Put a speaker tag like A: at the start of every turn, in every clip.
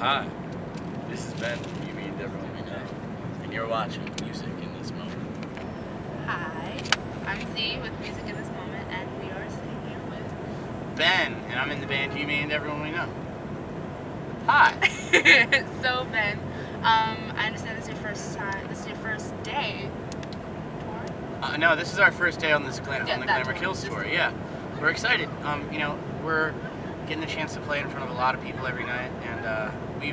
A: Hi, this is Ben from You Mean Everyone We Know, and you're watching Music in This Moment.
B: Hi, I'm Z with Music in This Moment, and we are sitting here with
A: Ben, and I'm in the band You Mean Everyone We Know. Hi.
B: So Ben, I understand this is your first time. This is your first day tour.
A: No, this is our first day on this on the Glamour
B: tour.
A: Kills tour. Yeah, we're excited. We're getting the chance to play in front of a lot of people every night, and we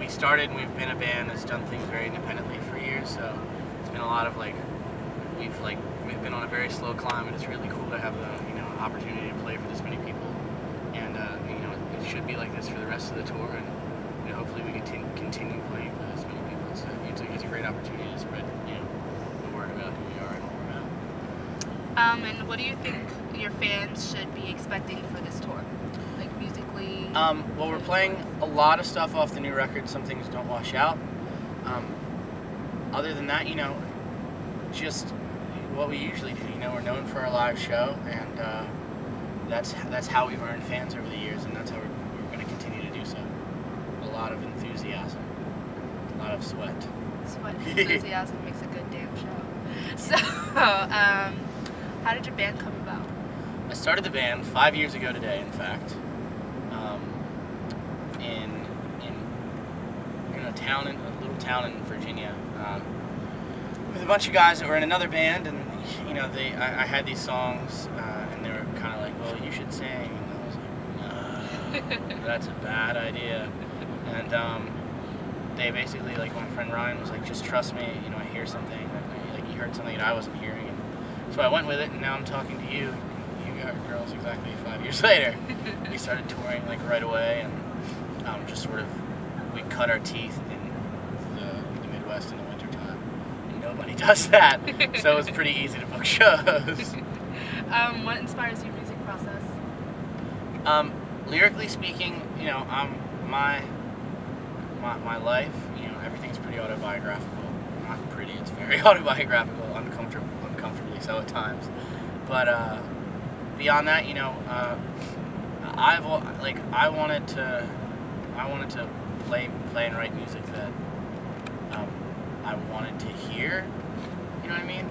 A: started and we've been a band that's done things very independently for years. So it's been a lot of we've been on a very slow climb, and it's really cool to have the opportunity to play for this many people, and it should be like this for the rest of the tour, and hopefully we can continue playing for this many people. So it's a great opportunity to spread the word about who we are and what we're about.
B: And what do you think your fans should be expecting for this tour, like musically?
A: Well, we're playing a lot of stuff off the new record. Some things don't wash out. Other than that, just what we usually do. We're known for our live show, and that's how we've earned fans over the years, and that's how we're going to continue to do so. A lot of enthusiasm, a lot of sweat.
B: Sweat and enthusiasm makes a good damn show. So, how did your band come about?
A: I started the band 5 years ago today, in fact, in a little town in Virginia, with a bunch of guys that were in another band, and I had these songs, and they were kind of like, well, you should sing, and I was like, no, that's a bad idea, and they basically, my friend Ryan was like, just trust me, I hear something, he heard something that I wasn't hearing, and so I went with it, and now I'm talking to you girls exactly 5 years later. We started touring right away, and just sort of, we cut our teeth in the Midwest in the wintertime, and nobody does that, so it's pretty easy to book shows.
B: What inspires your music process?
A: Lyrically speaking, my life, everything's pretty autobiographical. Not pretty, it's very autobiographical, uncomfortably so at times. But beyond that, I wanted to play and write music that I wanted to hear. You know what I mean?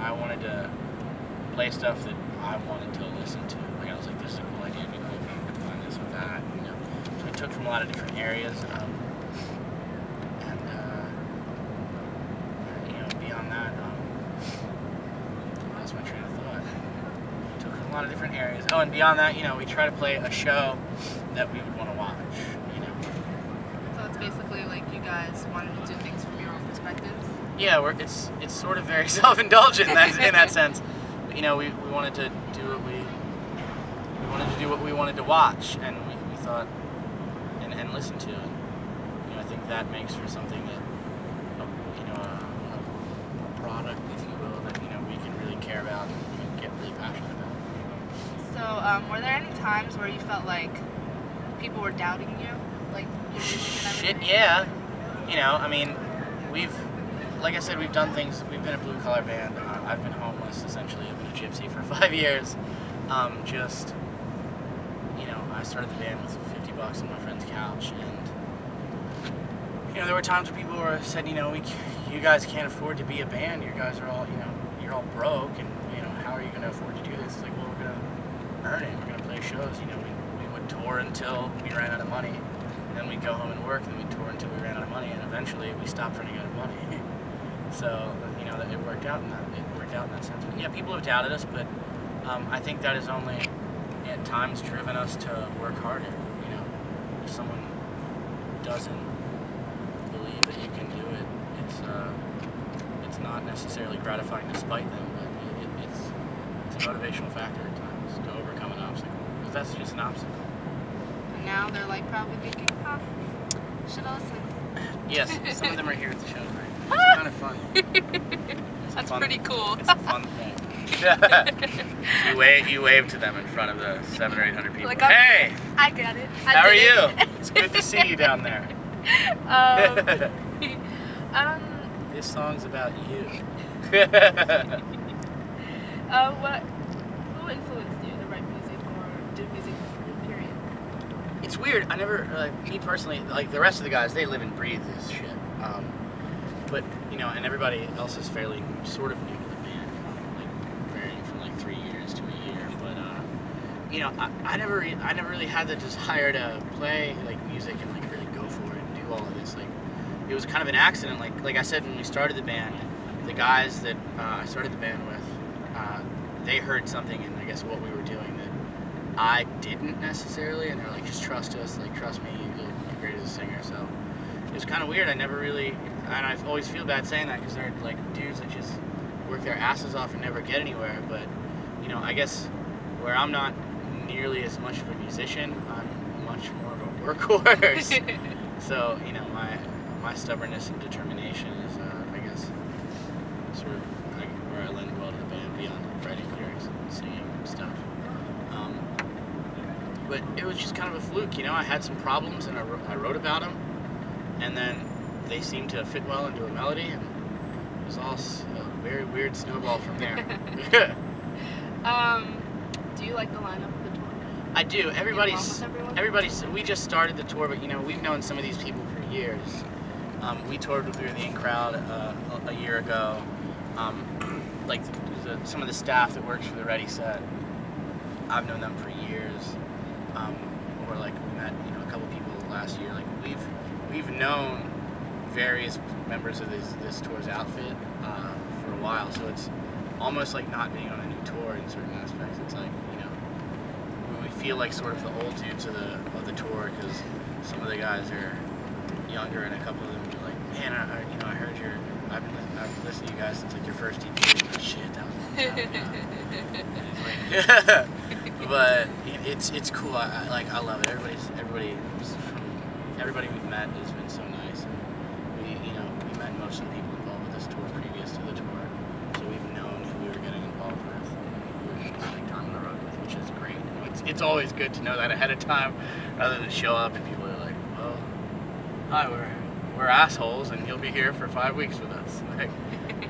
A: I wanted to play stuff that I wanted to listen to. I was like, this is a cool idea. It'd be cool if you could find this with that. So I took from a lot of different areas. Beyond that, lost my train of thought. Took from a lot of different areas. Oh, and beyond that, we try to play a show that we would want to watch.
B: So it's basically like you guys wanted to do things from your own perspectives.
A: Yeah, it's sort of very self-indulgent in that sense. But, we wanted to do what we wanted to watch, and we thought and listen to, and I think that makes for something that a product, if you will, that we can really care about and get really passionate about.
B: So were there any times where you felt like people were doubting you, like your music and everything?
A: Shit, yeah. Like I said, we've done things. We've been a blue-collar band. I've been homeless, essentially. I've been a gypsy for 5 years. I started the band with $50 on my friend's couch, and there were times where people said, you guys can't afford to be a band. You guys are all, you're all broke, and how are you going to afford to do this? It's like, well, we're going to earn it. We're going to play shows. We would tour until we ran out of money, and then we'd go home and work, and then we'd tour until we ran out of money, and eventually we stopped running out of money. So it worked out in that sense. But yeah, people have doubted us, but I think that has only at times driven us to work harder. If someone doesn't believe that you can do it, it's not necessarily gratifying to spite them, but it's a motivational factor at times to overcome an obstacle, because that's just an obstacle.
B: And now they're probably thinking, should I listen?
A: Yes, some of them are here at the show, right? It's kind of fun.
B: That's pretty cool.
A: It's a fun thing. You wave to them in front of the 700 or 800 people. Hey!
B: I get it.
A: How are you? It's good to see you down there. This song's about you.
B: Who influenced you to write music or do music, period?
A: It's weird. I never, me personally, like the rest of the guys, they live and breathe this shit. But and everybody else is fairly sort of new to the band, like varying from like 3 years to a year. But I never really had the desire to play like music and like really go for it and do all of this. Like it was kind of an accident. Like I said when we started the band, the guys that I started the band with, they heard something in I guess what we were doing that I didn't necessarily, and they're like, just trust us, like trust me, you're great as a singer. So it was kind of weird. I never really, and I always feel bad saying that because they're like dudes that just work their asses off and never get anywhere. But I guess where I'm not nearly as much of a musician, I'm much more of a workhorse. So my stubbornness and determination is I guess sort of like where I lend well to the band beyond writing lyrics and singing and stuff. But it was just kind of a fluke, I had some problems and I wrote about them, and then they seemed to fit well into a melody, and it was all a very weird snowball from there.
B: Do you like the lineup of the tour?
A: I do. Everybody's. We just started the tour, but we've known some of these people for years. We toured with the In Crowd a year ago. Like some of the staff that works for the Ready Set, I've known them for years. Or like we met, a couple people last year. Like we've known various members of this tour's outfit for a while, so it's almost like not being on a new tour in certain aspects. It's like we feel like sort of the old dudes of the tour because some of the guys are younger, and a couple of them are like, man, I heard I've been listening to you guys since like your first EP. Oh, shit, that was a long time. But it's cool. I love it. Everybody we've met has been so nice. We met most of the people involved with this tour previous to the tour, so we've known who we were getting involved with. We were spending time on the road with, which is great. It's always good to know that ahead of time, rather than show up and people are like, well, hi, we're assholes, and you'll be here for 5 weeks with us. Like,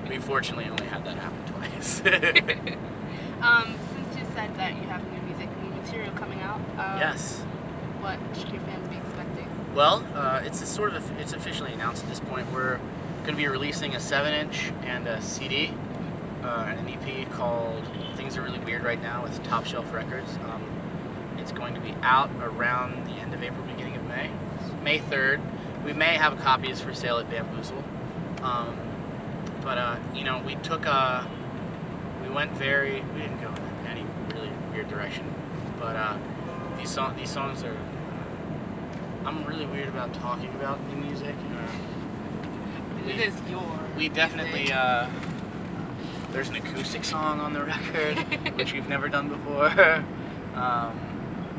A: we fortunately only had that happen twice.
B: Since you said that you have new material coming out,
A: yes.
B: What should your fans be expecting?
A: Well, it's officially announced at this point. We're going to be releasing a 7-inch and a CD and an EP called Things Are Really Weird Right Now with Top Shelf Records. It's going to be out around the end of April, beginning of May. May 3rd. We may have copies for sale at Bamboozle. But we took we didn't go in any really weird direction. But these songs are, I'm really weird about talking about new music.
B: It is your
A: We definitely, there's an acoustic song on the record, which we've never done before.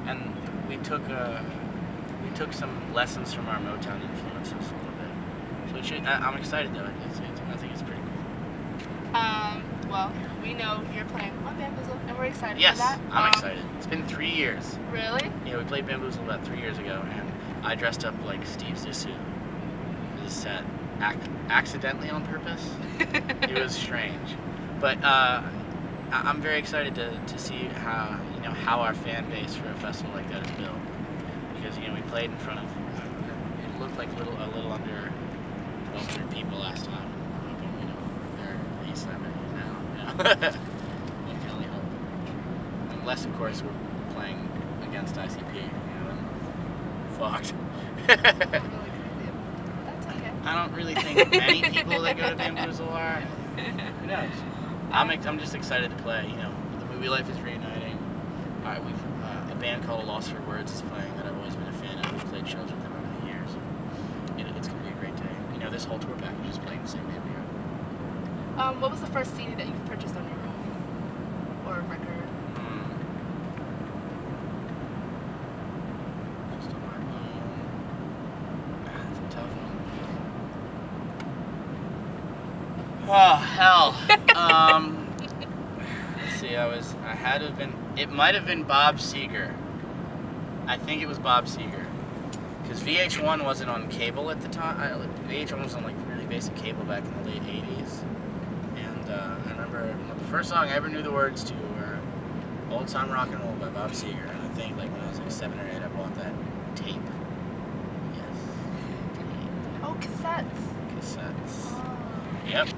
A: And we took some lessons from our Motown influences a little bit. So I'm excited though. I think it's pretty cool.
B: Well, we know you're playing on Bamboozle, and we're excited
A: yes,
B: for that.
A: I'm excited. It's been 3 years.
B: Really?
A: Yeah, we played Bamboozle about 3 years ago, and I dressed up like Steve Zissou for the set, accidentally on purpose. It was strange, but I'm very excited to see how our fan base for a festival like that is built, because we played in front of it looked like a little under 1,200 people last time. I'm hoping they're at least that many now. I can only hope. Unless of course we're playing against ICP, fucked.
B: That's okay.
A: I don't really think many people that go to Bamboozle are. Who knows? I'm just excited to play. The movie life is reuniting. We've a band called A Loss for Words is playing that I've always been a fan of. We've played shows with them over the years. It's gonna be a great day. This whole tour package is playing the same day we are.
B: What was the first CD that you purchased on your own, or record?
A: Just on my own. That's a tough one. Oh hell. Let's see. I had to have been. It might have been Bob Seger. I think it was Bob Seger. Because VH1 wasn't on cable at the time. VH1 was on like really basic cable back in the late 80s. And I remember the first song I ever knew the words to were Old Time Rock and Roll by Bob Seger. And I think like when I was like 7 or 8, I bought that sets. Yep.